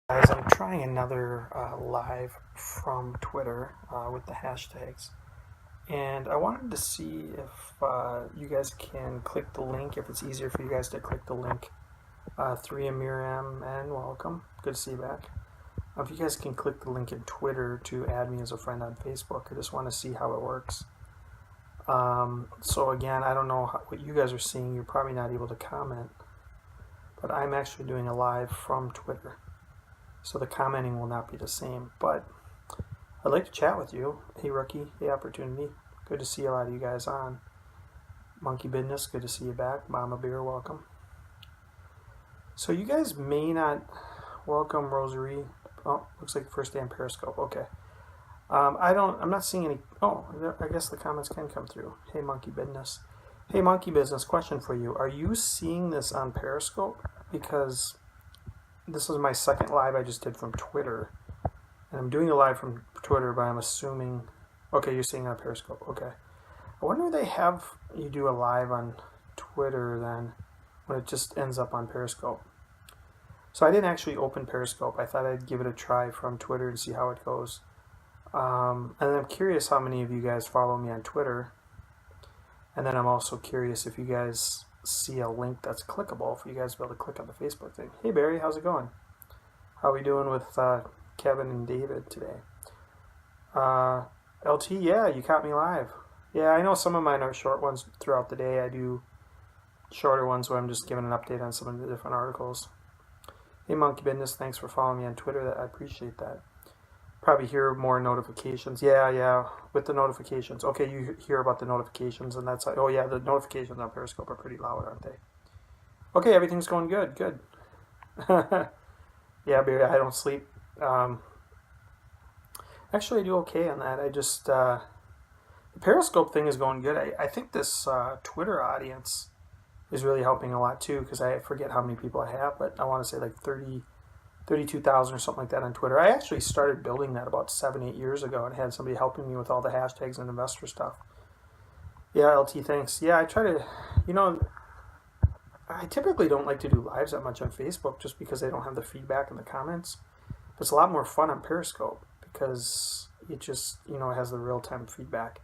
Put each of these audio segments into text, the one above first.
Guys, I'm trying another live from Twitter with the hashtags, and I wanted to see if you guys can click the link, if it's easier for you guys to click the link. 3Amir and welcome. Good to see you back. If you guys can click the link in Twitter to add me as a friend on Facebook, I just want to see how it works. So again, I don't know what you guys are seeing. You're probably not able to comment, but I'm actually doing a live from Twitter. So the commenting will not be the same, but I'd like to chat with you. Hey Rookie, hey Opportunity, good to see a lot of you guys on. Monkey Business, good to see you back. Mama Bear, welcome. So you guys may not, welcome Rosary. Oh, looks like first day on Periscope, okay. I'm not seeing any, I guess the comments can come through. Hey Monkey Business. Hey Monkey Business, question for you. Are you seeing this on Periscope? Because this is my second live I just did from Twitter. And I'm doing a live from Twitter, but I'm assuming... Okay, you're seeing it on Periscope. Okay. I wonder if they have you do a live on Twitter then, when it just ends up on Periscope. So I didn't actually open Periscope. I thought I'd give it a try from Twitter to see how it goes. And I'm curious how many of you guys follow me on Twitter. And then I'm also curious if you guys see a link that's clickable for you guys to be able to click on the Facebook thing. Hey Barry, how's it going? How are we doing with Kevin and David today? LT, yeah, you caught me live. Yeah, I know some of mine are short ones throughout the day. I do shorter ones where I'm just giving an update on some of the different articles. Hey Monkey Business, thanks for following me on Twitter. I appreciate that. Probably hear more notifications. Yeah, with the notifications. Okay, you hear about the notifications, and that's like, oh yeah, the notifications on Periscope are pretty loud, aren't they? Okay, everything's going good. Yeah, Barry, I don't sleep. Actually, I do okay on that. I just, the Periscope thing is going good. I think this Twitter audience is really helping a lot too, because I forget how many people I have, but I want to say like 32,000 or something like that on Twitter. I actually started building that about 7-8 years ago and had somebody helping me with all the hashtags and investor stuff. Yeah, LT, thanks. Yeah, I try to, I typically don't like to do lives that much on Facebook just because they don't have the feedback and the comments. But it's a lot more fun on Periscope because it just, it has the real-time feedback.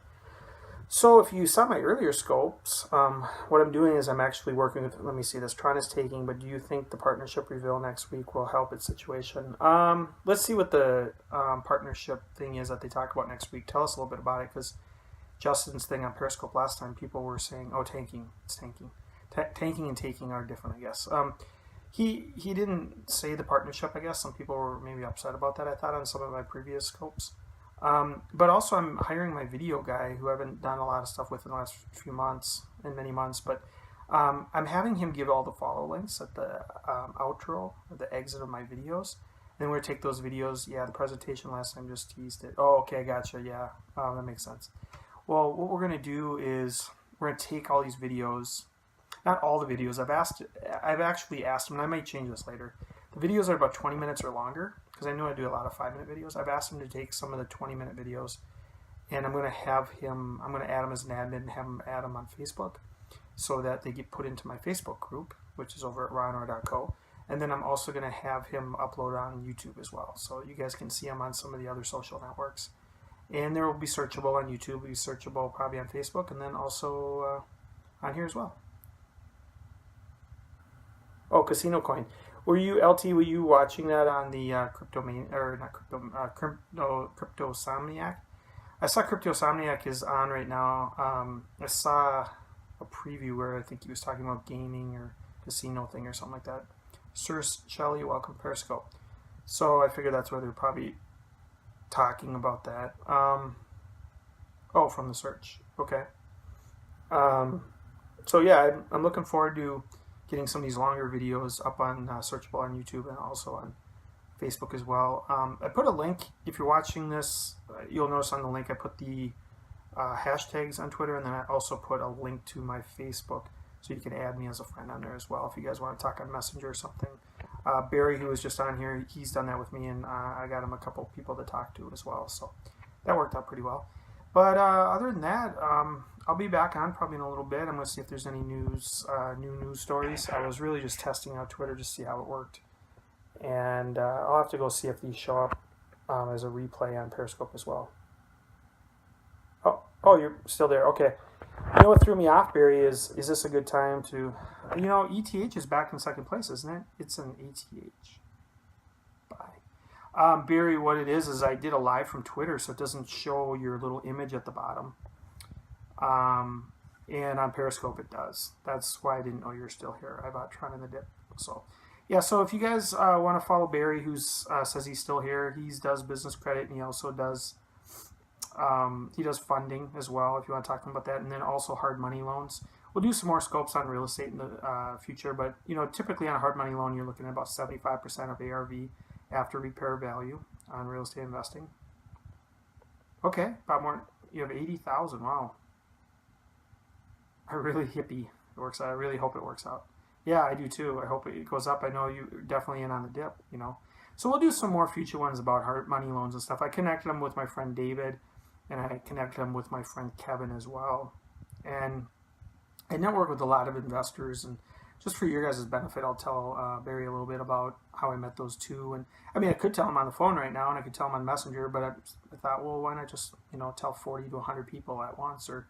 So if you saw my earlier scopes, what I'm doing is I'm actually working with, let me see this, Tron is taking, but do you think the partnership reveal next week will help its situation? Let's see what the partnership thing is that they talk about next week. Tell us a little bit about it, because Justin's thing on Periscope last time, people were saying, oh, tanking, it's tanking. Tanking and taking are different, I guess. He didn't say the partnership, I guess. Some people were maybe upset about that, I thought, on some of my previous scopes. But also I'm hiring my video guy who I haven't done a lot of stuff with in the last few months, and many months, but I'm having him give all the follow links at the outro, or the exit of my videos. And we're going to take those videos. Yeah, the presentation last time just teased it. Oh, okay, gotcha. Yeah, that makes sense. Well, what we're going to do is we're going to take all these videos, not all the videos. I've actually asked him, and I might change this later. The videos are about 20 minutes or longer, because I know I do a lot of 5-minute videos. I've asked him to take some of the 20-minute videos, and I'm going to add him as an admin and have him add them on Facebook so that they get put into my Facebook group, which is over at ryanor.co. And then I'm also going to have him upload on YouTube as well, so you guys can see him on some of the other social networks. And there will be searchable on YouTube, will be searchable probably on Facebook, and then also on here as well. Oh, Casino Coin. Were you, LT, were you watching that on the Cryptosomniac? I saw Cryptosomniac is on right now. I saw a preview where I think he was talking about gaming or casino thing or something like that. Sir Shelley, welcome Periscope. So I figured that's where they're probably talking about that. Oh, from the search. Okay. So yeah, I'm looking forward to getting some of these longer videos up on searchable on YouTube and also on Facebook as well. I put a link, if you're watching this, you'll notice on the link I put the hashtags on Twitter, and then I also put a link to my Facebook, so you can add me as a friend on there as well if you guys want to talk on Messenger or something. Barry, who was just on here, he's done that with me, and I got him a couple people to talk to as well, so that worked out pretty well. But other than that, I'll be back on probably in a little bit. I'm going to see if there's any news, new news stories. I was really just testing out Twitter to see how it worked. And I'll have to go see if these show up as a replay on Periscope as well. Oh, you're still there. Okay. You know what threw me off, Barry, is this a good time to... ETH is back in second place, isn't it? It's an ATH. Bye. Barry, what it is I did a live from Twitter, so it doesn't show your little image at the bottom. And on Periscope it does. That's why I didn't know you were still here. I bought Tron in the dip. So, yeah, so if you guys want to follow Barry, who says he's still here, he does business credit, and he also does... he does funding as well, if you want to talk to him about that, and then also hard money loans. We'll do some more scopes on real estate in the future, but typically on a hard money loan, you're looking at about 75% of ARV after repair value on real estate investing. Okay, about more. You have 80,000. Wow. I really hippie. It works out. I really hope it works out. Yeah, I do too. I hope it goes up. I know you're definitely in on the dip. So we'll do some more future ones about hard money loans and stuff. I connected them with my friend David, and I connected them with my friend Kevin as well. And I network with a lot of investors, and just for your guys' benefit, I'll tell Barry a little bit about how I met those two. And I could tell him on the phone right now, and I could tell him on Messenger, but I thought, well, why not just tell 40 to 100 people at once, or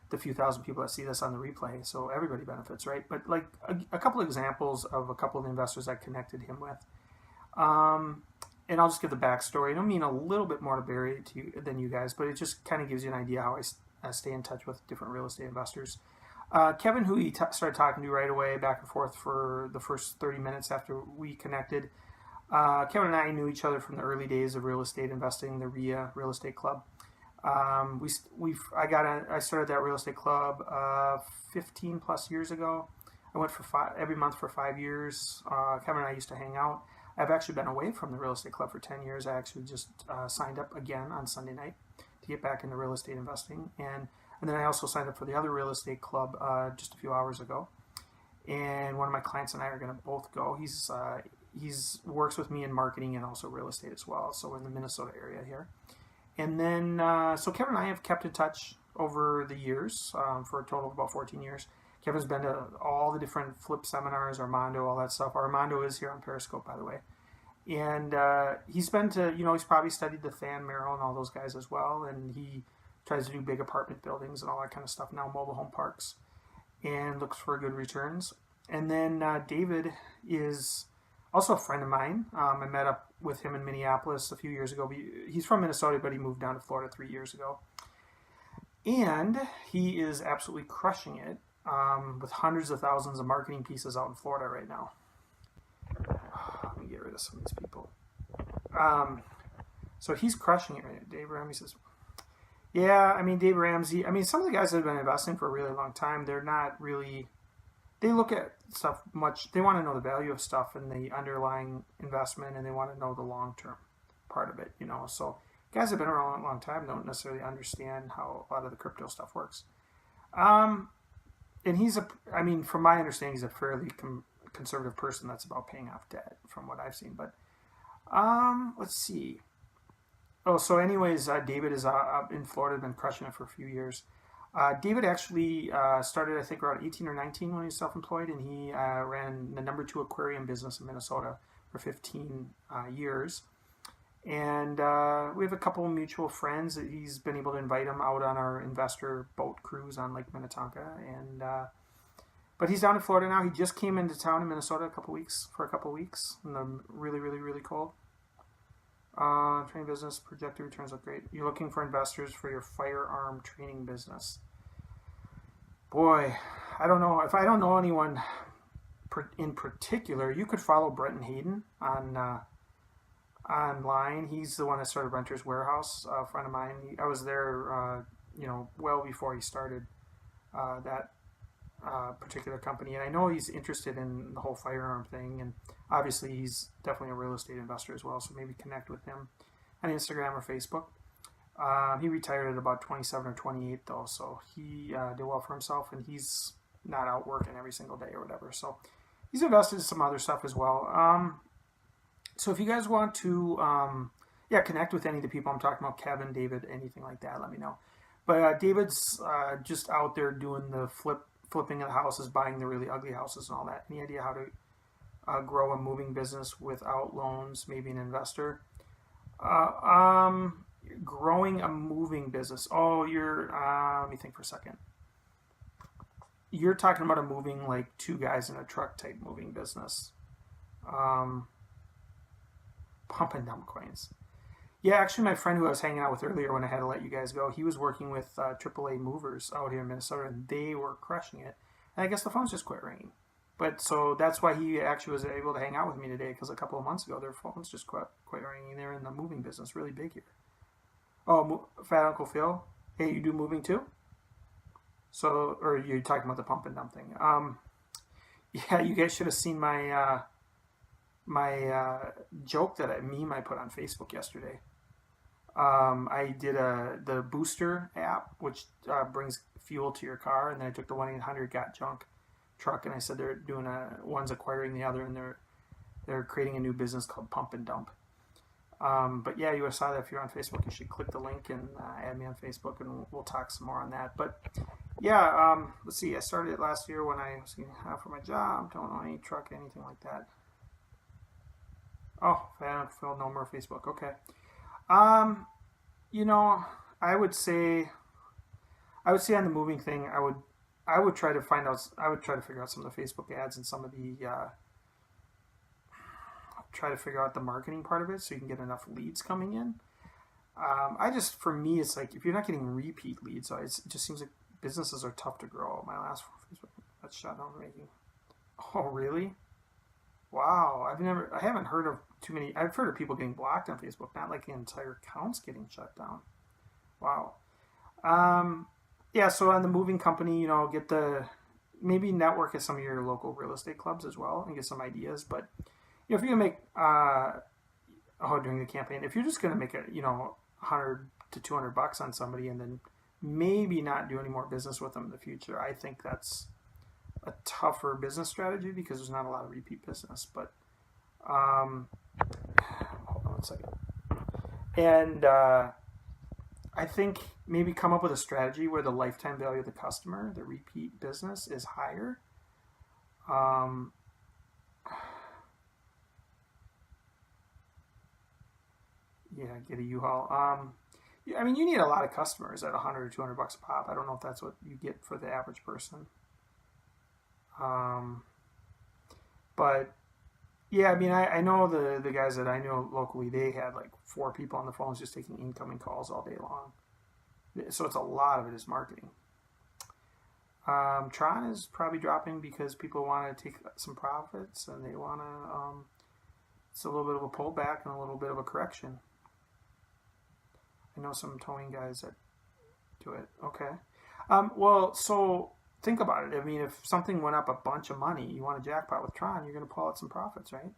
the few thousand people that see this on the replay, so everybody benefits, right? But like a couple of examples of a couple of investors I connected him with. And I'll just give the backstory. I don't mean a little bit more to Barry than you guys, but it just kind of gives you an idea how I stay in touch with different real estate investors. Kevin, who he started talking to right away, back and forth for the first 30 minutes after we connected. Kevin and I knew each other from the early days of real estate investing, the RIA Real Estate Club. I started that real estate club 15 plus years ago. I went for every month for 5 years. Kevin and I used to hang out. I've actually been away from the real estate club for 10 years. I actually just signed up again on Sunday night to get back into real estate investing. And then I also signed up for the other real estate club just a few hours ago. And one of my clients and I are going to both go. He's works with me in marketing and also real estate as well. So we're in the Minnesota area here. And then, so Kevin and I have kept in touch over the years for a total of about 14 years. Kevin's been to all the different flip seminars, Armando, all that stuff. Armando is here on Periscope, by the way. And he's been to, he's probably studied the Fan, Merrill, and all those guys as well. And he tries to do big apartment buildings and all that kind of stuff now, mobile home parks, and looks for good returns. And then David is also a friend of mine. I met up with him in Minneapolis a few years ago. He's from Minnesota, but he moved down to Florida 3 years ago. And he is absolutely crushing it with hundreds of thousands of marketing pieces out in Florida right now. Let me get rid of some of these people. So he's crushing it right now. Dave Ramsey says, yeah, Dave Ramsey, some of the guys that have been investing for a really long time, they're not really... They look at stuff they want to know the value of stuff and the underlying investment, and they want to know the long-term part of it, So guys that have been around a long time don't necessarily understand how a lot of the crypto stuff works. And he's from my understanding, he's a fairly conservative person that's about paying off debt from what I've seen. But let's see. Oh, so anyways, David is up in Florida, been crushing it for a few years. David actually started, I think, around 18 or 19 when he was self-employed, and he ran the number 2 aquarium business in Minnesota for 15 years. And we have a couple of mutual friends that he's been able to invite him out on our investor boat cruise on Lake Minnetonka. And but he's down in Florida now. He just came into town in Minnesota for a couple weeks, and they're really, really, really cold. Training business, projected returns look great. You're looking for investors for your firearm training business. Boy, I don't know. If I don't know anyone in particular, you could follow Brenton Hayden on online. He's the one that started Renters Warehouse, a friend of mine. I was there, well before he started that particular company. And I know he's interested in the whole firearm thing, and obviously he's definitely a real estate investor as well, so maybe connect with him on Instagram or Facebook. He retired at about 27 or 28 though, so he did well for himself, and he's not out working every single day or whatever. So he's invested in some other stuff as well. So if you guys want to connect with any of the people I'm talking about, Kevin, David, anything like that, let me know. But David's just out there doing the flipping of the houses, buying the really ugly houses and all that. Any idea how to grow a moving business without loans, maybe an investor. Growing a moving business. Oh, let me think for a second. You're talking about a moving, like two guys in a truck type moving business. Um, Pump and dump coins. Yeah, actually, my friend who I was hanging out with earlier when I had to let you guys go, he was working with AAA movers out here in Minnesota, and they were crushing it. And I guess the phones just quit ringing. But so that's why he actually was able to hang out with me today, because a couple of months ago their phones just quit ringing. They're in the moving business, really big here. Oh, Fat Uncle Phil. Hey, you do moving too? So, or you're talking about the pump and dump thing? Yeah, you guys should have seen my joke that meme I put on Facebook yesterday. I did the Booster app, which brings fuel to your car, and then I took the 1-800 Got Junk truck, and I said they're doing one's acquiring the other, and they're creating a new business called Pump and Dump. But yeah, you saw that. If you're on Facebook, you should click the link and add me on Facebook, and we'll talk some more on that. But yeah, let's see. I started it last year when I was getting half for my job. Don't own any truck, anything like that. Oh, Phil, no more Facebook. Okay. Um, you know, I would say on the moving thing, I would try to find out. I would try to figure out some of the Facebook ads and some of the try to figure out the marketing part of it so you can get enough leads coming in. For me, it's like if you're not getting repeat leads, so it just seems like businesses are tough to grow. My last Facebook that's shut down making. Oh, really? Wow, I haven't heard of too many. I've heard of people getting blocked on Facebook, not like entire accounts getting shut down. Wow. Um, yeah. So on the moving company, get maybe network at some of your local real estate clubs as well and get some ideas. But if you're gonna make during the campaign, if you're just gonna make $100 to $200 on somebody and then maybe not do any more business with them in the future, I think that's a tougher business strategy because there's not a lot of repeat business. But hold on one second. And I think maybe come up with a strategy where the lifetime value of the customer, the repeat business, is higher. Um, yeah, get a U-Haul. Yeah, I mean, you need a lot of customers at $100 or $200 a pop. I don't know if that's what you get for the average person. Um, but yeah, I mean, I know the guys that I know locally, they had like 4 people on the phones just taking incoming calls all day long. So it's a lot of it is marketing. Tron is probably dropping because people want to take some profits and they want to. It's a little bit of a pullback and a little bit of a correction. I know some towing guys that do it. Okay. Well, so think about it. I mean, if something went up a bunch of money, you want a jackpot with Tron, you're going to pull out some profits, right?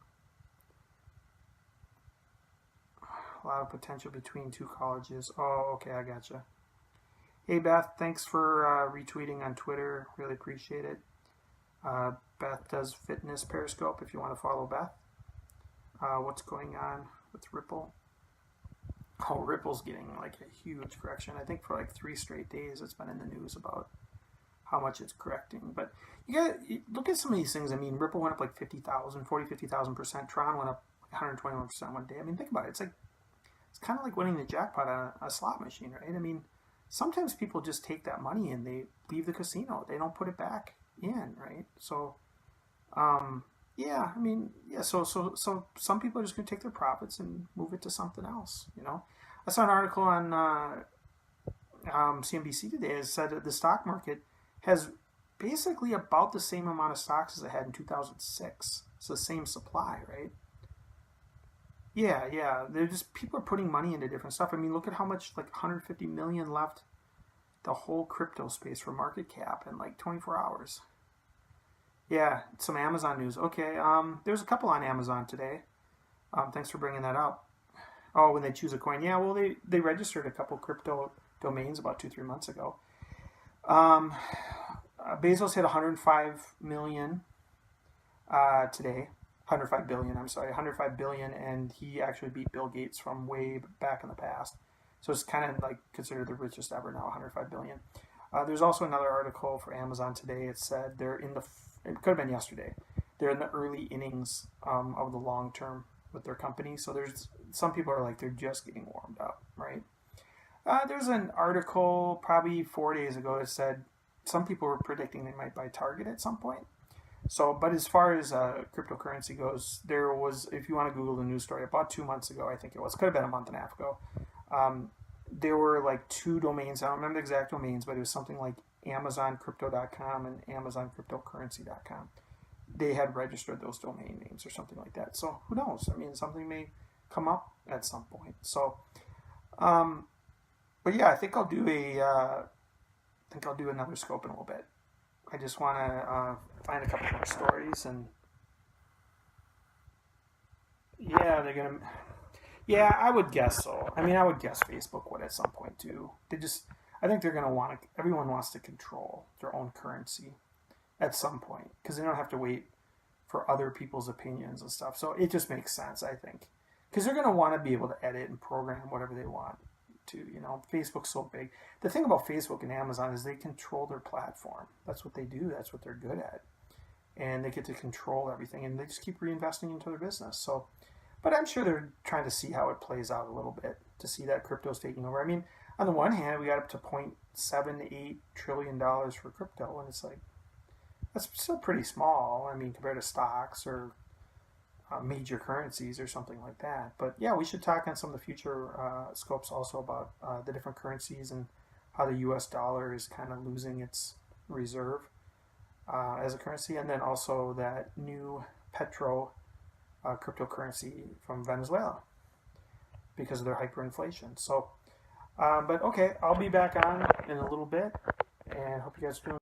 A lot of potential between 2 colleges. Oh, okay, I gotcha. Hey, Beth, thanks for retweeting on Twitter. Really appreciate it. Beth does fitness Periscope if you want to follow Beth. What's going on with Ripple? Oh, Ripple's getting like a huge correction. I think for like 3 straight days it's been in the news about how much it's correcting. But you got to look at some of these things. I mean, Ripple went up like 50,000%. Tron went up 121% one day. I mean, think about it. It's kind of like winning the jackpot on a slot machine, right? I mean, sometimes people just take that money and they leave the casino. They don't put it back in, right? So, yeah, I mean, yeah. So some people are just going to take their profits and move it to something else. I saw an article on CNBC today that said that the stock market has basically about the same amount of stocks as it had in 2006. It's the same supply, right? Yeah. They're just people are putting money into different stuff. I mean, look at how much, like 150 million left the whole crypto space for market cap in like 24 hours. Yeah, some Amazon news. Okay, there's a couple on Amazon today. Thanks for bringing that up. Oh, when they choose a coin. Yeah, well, they registered a couple crypto domains about 2-3 months ago. Bezos hit 105 million today. 105 billion, I'm sorry, 105 billion, and he actually beat Bill Gates from way back in the past. So it's kind of like considered the richest ever now, 105 billion. There's also another article for Amazon today. It said it could have been yesterday. they're in the early innings of the long term with their company. So there's some people are like they're just getting warmed up, right? There's an article probably 4 days ago that said some people were predicting they might buy Target at some point. So, but as far as cryptocurrency goes, there was, if you want to Google the news story, about 2 months ago, I think it was, could have been a month and a half ago, there were like two domains. I don't remember the exact domains, but it was something like AmazonCrypto.com and AmazonCryptocurrency.com. They had registered those domain names or something like that. So who knows? I mean, something may come up at some point. So, but yeah, I think I'll do another scope in a little bit. I just want to find a couple more stories, and yeah, they're gonna. Yeah, I would guess so. I mean, I would guess Facebook would at some point too. I think they're gonna want to. Everyone wants to control their own currency at some point because they don't have to wait for other people's opinions and stuff. So it just makes sense, I think, because they're gonna want to be able to edit and program whatever they want to. Facebook's so big. The thing about Facebook and Amazon is they control their platform. That's what they do. That's what they're good at, and they get to control everything, and they just keep reinvesting into their business. So, but I'm sure they're trying to see how it plays out a little bit to see that crypto's taking over. I mean, on the one hand, we got up to $0.78 trillion for crypto, and it's like that's still pretty small. I mean, compared to stocks or major currencies or something like that. But yeah, we should talk on some of the future scopes also about the different currencies and how the US dollar is kind of losing its reserve as a currency, and then also that new Petro cryptocurrency from Venezuela because of their hyperinflation. So, but okay, I'll be back on in a little bit, and hope you guys are doing